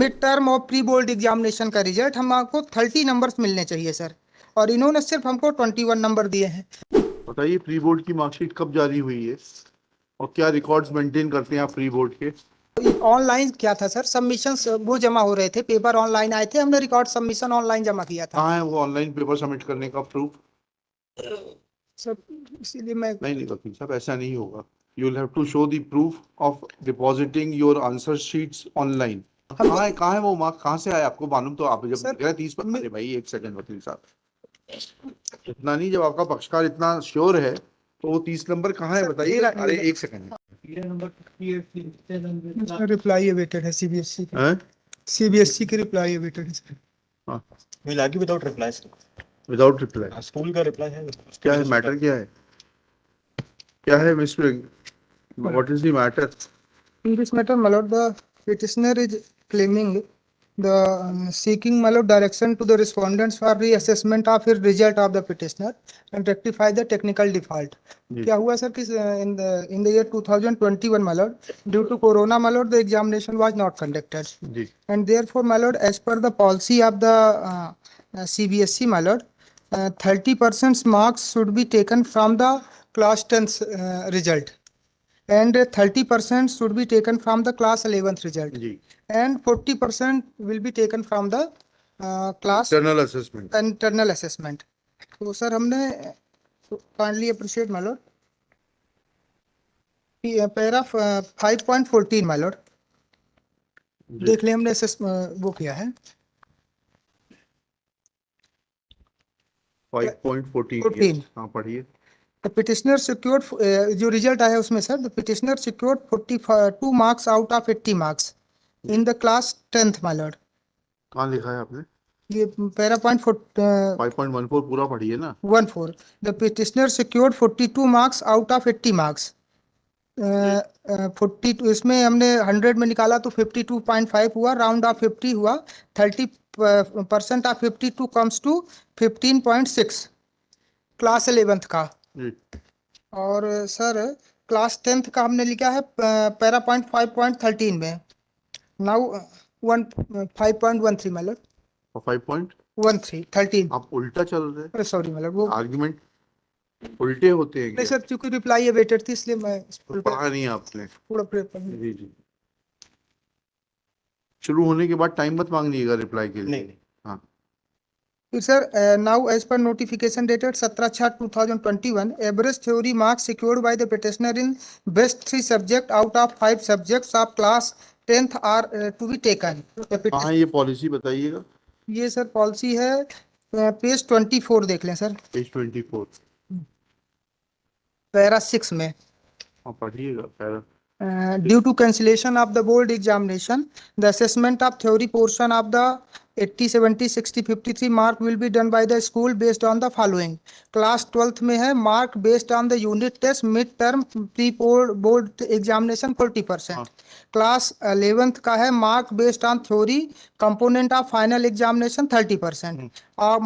Mid term और pre board examination का result हमको 30 नंबर्स मिलने चाहिए सर, और इन्होंने सिर्फ हमको 21 नंबर दिए हैं। बताइए प्री बोर्ड की मार्कशीट कब जारी हुई है और क्या रिकॉर्ड्स मेंटेन करते हैं आप प्री बोर्ड के? ऑनलाइन क्या था सर, सबमिशन वो जमा हो रहे थे, पेपर ऑनलाइन आए थे, हमने रिकॉर्ड सबमिशन ऑनलाइन जमा किया था। कहाँ है वो ऑनलाइन पेपर सबमिट करने का प्रूफ? सर इसीलिए मैं नहीं वकील साहब, ऐसा नहीं होगा। You will have to show the proof of depositing your answer sheets online. कहाँ है वो मार्क? कहाँ से आया आपको मालूम? तो आप जब सर, कह रहे 30 पर, अरे भाई एक सेकंड वकील साहब, इतना नहीं, जब आपका पक्षकार इतना श्योर है तो वो 30 नंबर कहाँ है बताइए। अरे एक सेकंड, रिप्लाई अवेटेड है सीबीएसई की, हैं? सीबीएसई की रिप्लाई अवेटेड है सर। हाँ, मिला के without reply sir, without reply. School का रिप्लाई है। क्या है मैटर? क्या है, क्या है mister, what is the matter? In this matter, my lord, the petitioner is claiming the seeking, my lord, direction to the respondents for reassessment of his result of the petitioner and rectify the technical default. क्या हुआ sir कि in the year 2021, my lord, due to corona, my lord, the examination was not conducted, जी, and therefore, my lord, as per the policy of the CBSE, my lord, 30% marks should be taken from the class 10th result, and 30% should be taken from the class 11th result, जी, and 40% will be taken from the class internal assessment. internal assessment. तो sir हमने kindly appreciate my lord, para 5.14 my lord, देख ले हमने वो किया है 5.14। हाँ पढ़िए। The petitioner secured जो रिजल्ट आया उसमें sir, the petitioner secured 42 marks out of 80 marks in the class 10th my lord. कहाँ लिखा है आपने? ये पैरा 5.14 पूरा पढ़िए ना। 14. The petitioner secured 42 marks out of 80 marks. 42 इसमें हमने 100 में निकाला तो 52.5 हुआ, राउंड ऑफ 50 हुआ, 30% of 52 comes to 15.6 class 11th का। जी, और सर क्लास 10th का हमने लिखा है पैरा 5.13 में, नाउ 5.13 मतलब और 5. 13 आप उल्टा चल रहे हैं। सॉरी मतलब वो आर्ग्यूमेंट उल्टे होते हैं नहीं क्या? सर, क्योंकि रिप्लाई अवेटेड थी इसलिए मैं तो पढ़ा नहीं आपने। पूरा जी जी, शुरू होने के बाद टाइम मत मांगिएगा रिप्लाई के लिए। नहीं। हाँ Sir, now as per notification dated 17/6/2021, average theory marks secured by the petitioner in best 3 subject out of 5 subjects of class 10th are to be taken. कहाँ ये पॉलिसी बताइएगा? ये सर पॉलिसी है पेज 24 देख लें सर, पेज 24 पैरा 6 में। हाँ पढ़िएगा para. Due to cancellation of the board examination, the assessment of theory portion of the 80, 70, 60, 53 mark will be done by the school based on the following. Class 12th में है mark based on the unit test, mid term, pre board examination 40%. Class 11th का है mark based on theory component of final examination 30%. और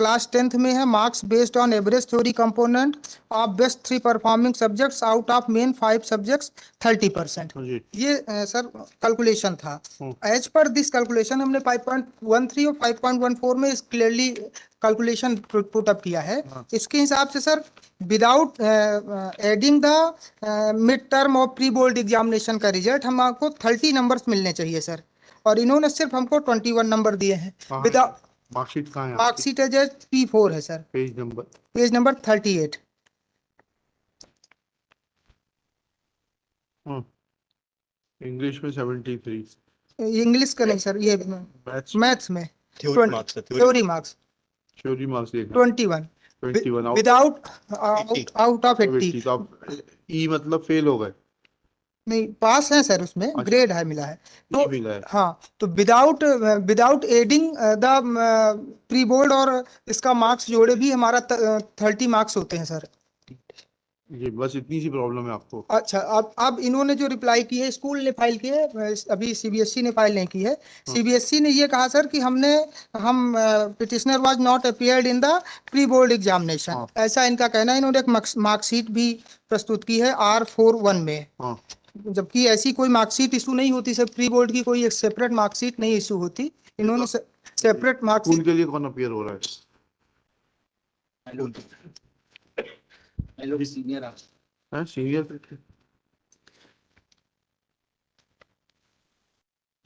class 10th में है marks based on average theory component of best 3 performing subjects out of main 5 subjects 30%. ये sir calculation था। As per this calculation हमने 5.13 और 5.14 में क्लियरली कैलकुलेशन पुट अप किया है। इसके हिसाब से sir without adding the mid term और प्री बोर्ड एग्जामिनेशन का रिजल्ट हमको 30 नंबर्स मिलने चाहिए सर, और इन्होंने सिर्फ हमको 21 नंबर दिए हैं। विदाउट मार्कशीट कहाँ है? मार्कशीट है P4 है सर, पेज नंबर 38। इंग्लिश में 73, इंग्लिश का नहीं सर, ये मैथ्स में theory marks 21 without out of 80। तो आप ई मतलब फेल हो गए? नहीं, पास है सर, उसमें ग्रेड है मिला है तो मिला है। हाँ, तो without adding the pre board और इसका मार्क्स जोड़े भी हमारा 30 मार्क्स होते हैं सर। जी, बस इतनी सी प्रॉब्लम है आपको। अच्छा, अब इन्होंने जो रिप्लाई की है, स्कूल ने फाइल की है, अभी सीबीएसई ने फाइल नहीं की है। सीबीएसई ने ये कहा सर कि हम petitioner was not appeared in the pre board examination, ऐसा इनका कहना है। इन्होंने एक मार्कशीट भी प्रस्तुत की है R41 में। जबकि ऐसी कोई मार्कशीट इशू नहीं होती सर, प्री बोर्ड की कोई एक सेपरेट मार्कशीट नहीं इशू होती, इन्होंने सेपरेट स्कूल मार्कशीट। के लिए कौन अपियर हो रहा है? सीनियर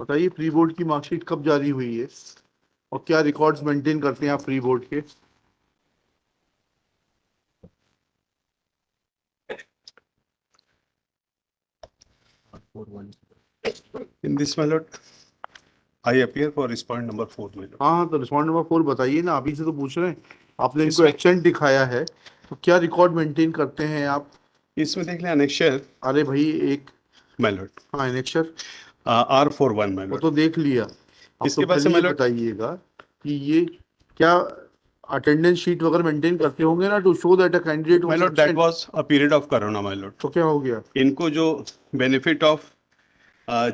बताइए, प्री बोर्ड की मार्कशीट कब जारी हुई है और क्या रिकॉर्ड्स मेंटेन करते हैं आप प्री बोर्ड के? In this, my lord, I appear for respondent number 4, my lord. हाँ, तो रिस्पॉन्ड नंबर 4 बताइए ना, अभी से तो पूछ रहे हैं। आपने इनको एक्सेंट दिखाया है, तो क्या रिकॉर्ड मेंटेन करते हैं आप? इसमें देख लें annexure, अरे भाई एक, my lord, हाँ एनेक्चर R41, my वो lord. तो देख लिया। अब इसके तो बाद से पहले ये मतलब- बताइएगा कि ये क्या अटेंडेंस शीट वगैरह मेंटेन करते होंगे ना, to show that a candidate My lord, that was a period of corona, my lord. तो क्या हो गया? इनको जो benefit of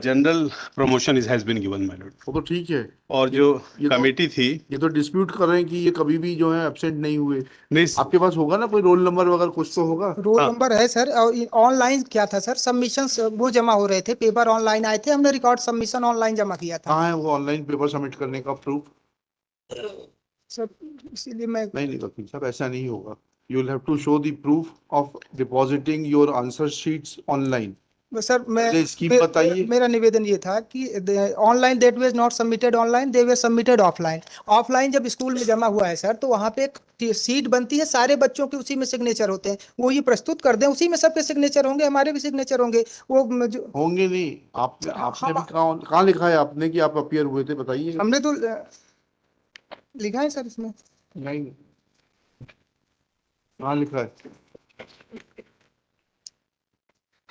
general promotion has been given, my lord. वो तो ठीक है, और जो ये तो- कमेटी थी, ये तो डिस्प्यूट कर रहे हैं कि ये कभी भी जो है एब्सेंट नहीं हुए। नहीं, आपके पास होगा ना कोई रोल नंबर वगैरह, कुछ तो होगा। रोल हाँ। नंबर है सर, और ऑनलाइन क्या था सर, सबमिशन वो जमा हो रहे थे, पेपर ऑनलाइन आए थे, हमने रिकॉर्ड सबमिशन ऑनलाइन जमा किया था कहाँ है वो ऑनलाइन पेपर सबमिट करने का प्रूफ? सर, इसीलिए मैं नहीं वकील साहब, ऐसा नहीं होगा। You will have to show the proof of depositing your answer sheets online. Sir पहले स्कीम बताइए। मेरा निवेदन ये था कि online that was not submitted online, they were submitted offline. Offline जब स्कूल में जमा हुआ है सर, तो वहाँ पे एक सीट बनती है, सारे बच्चों के उसी में सिग्नेचर होते हैं, वो ये प्रस्तुत कर दें, उसी में सबके सिग्नेचर होंगे, हमारे भी सिग्नेचर होंगे। वो जो होंगे नहीं, आपने भी कहाँ लिखा है आपने कि आप अपियर हुए थे, बताइए। हमने तो लिखा है सर इसमें। नहीं, कहाँ लिखा है?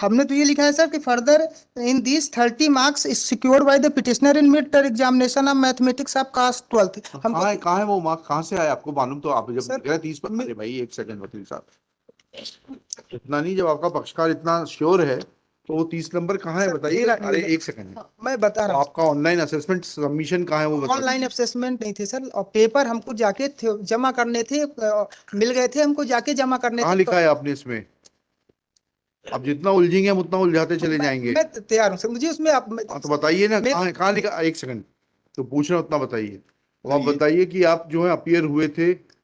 हमने तो ये लिखा है सर कि further in this 30 marks is secured by the petitioner in mid term examination of mathematics of class 12th। हम कहाँ है वो मार्क, कहाँ से आया आपको मालूम? तो आप जब सर, लिख रहे 30 पर, अरे भाई एक सेकंड वकील साहब, इतना नहीं, जब आपका पक्षकार इतना श्योर है तो वो 30 नंबर कहाँ है सर, बताइए। मेरा- अरे एक सेकंड, मैं बता रहा हूँ, आपका ऑनलाइन असेसमेंट सबमिशन कहाँ है वो बताइए। ऑनलाइन असेसमेंट नहीं थे सर, और पेपर हमको जाके जमा करने थे, मिल गए थे हमको, जाके जमा करने कहाँ थे। लिखा है आपने इसमें? अब जितना उलझेंगे हम उतना उलझाते चले जाएंगे। मैं तैयार हूँ सर, मुझे उसमें आप हाँ, तो बताइए ना, कहाँ लिखा? एक सेकंड, तो पूछ रहा हूँ उतना बताइए। अब आप बताइए कि आप जो है अपियर हुए थे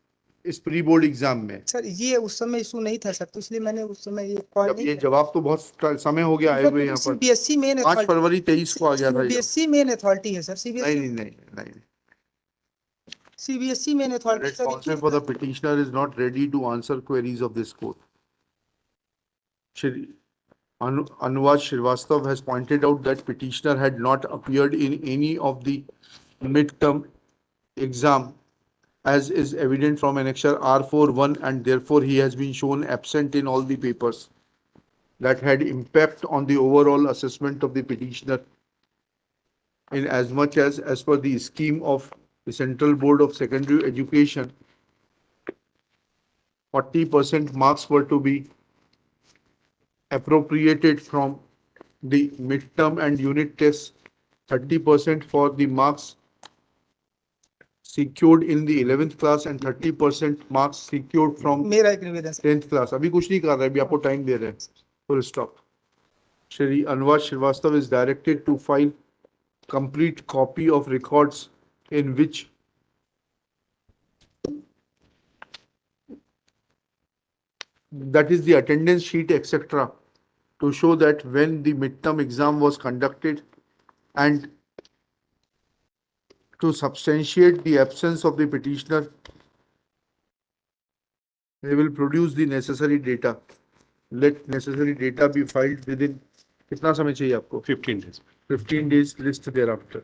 इस प्री बोर्ड एग्जाम में। सर, ये उस समय इशू नहीं था सर, तो इसलिए मैंने उस समय ये जब पॉइंट ये जवाब तो बहुत समय हो गया आए हुए यहाँ पर। सीबीएसई मेन 5 फरवरी 23 को आ गया था ये। सीबीएसई मेन अथॉरिटी है सर, नहीं सीबीएसई नहीं नहीं नहीं। CBSE main authority Responsible for the petitioner is not ready to answer queries of this court. Shri Anuvad Srivastav has pointed out that petitioner had not appeared in any of the midterm exam, as is evident from annexure R41, and therefore he has been shown absent in all the papers that had impact on the overall assessment of the petitioner, in as much as per the scheme of the Central Board of Secondary Education, 40% marks were to be appropriated from the midterm and unit tests, 30% for the marks secured in the 11th class and 30% marks secured from मेरा एक निवेदन sir, 10th class. अभी कुछ नहीं कर रहे, अभी आपको टाइम दे रहे हैं। Full stop. Shri Anuvad Srivastav is directed to file complete copy of records in which that is the attendance sheet, etc., to show that when the midterm exam was conducted and to substantiate the absence of the petitioner, they will produce the necessary data. Let necessary data be filed within, कितना समय चाहिए आपको? 15 days. 15 days, list thereafter.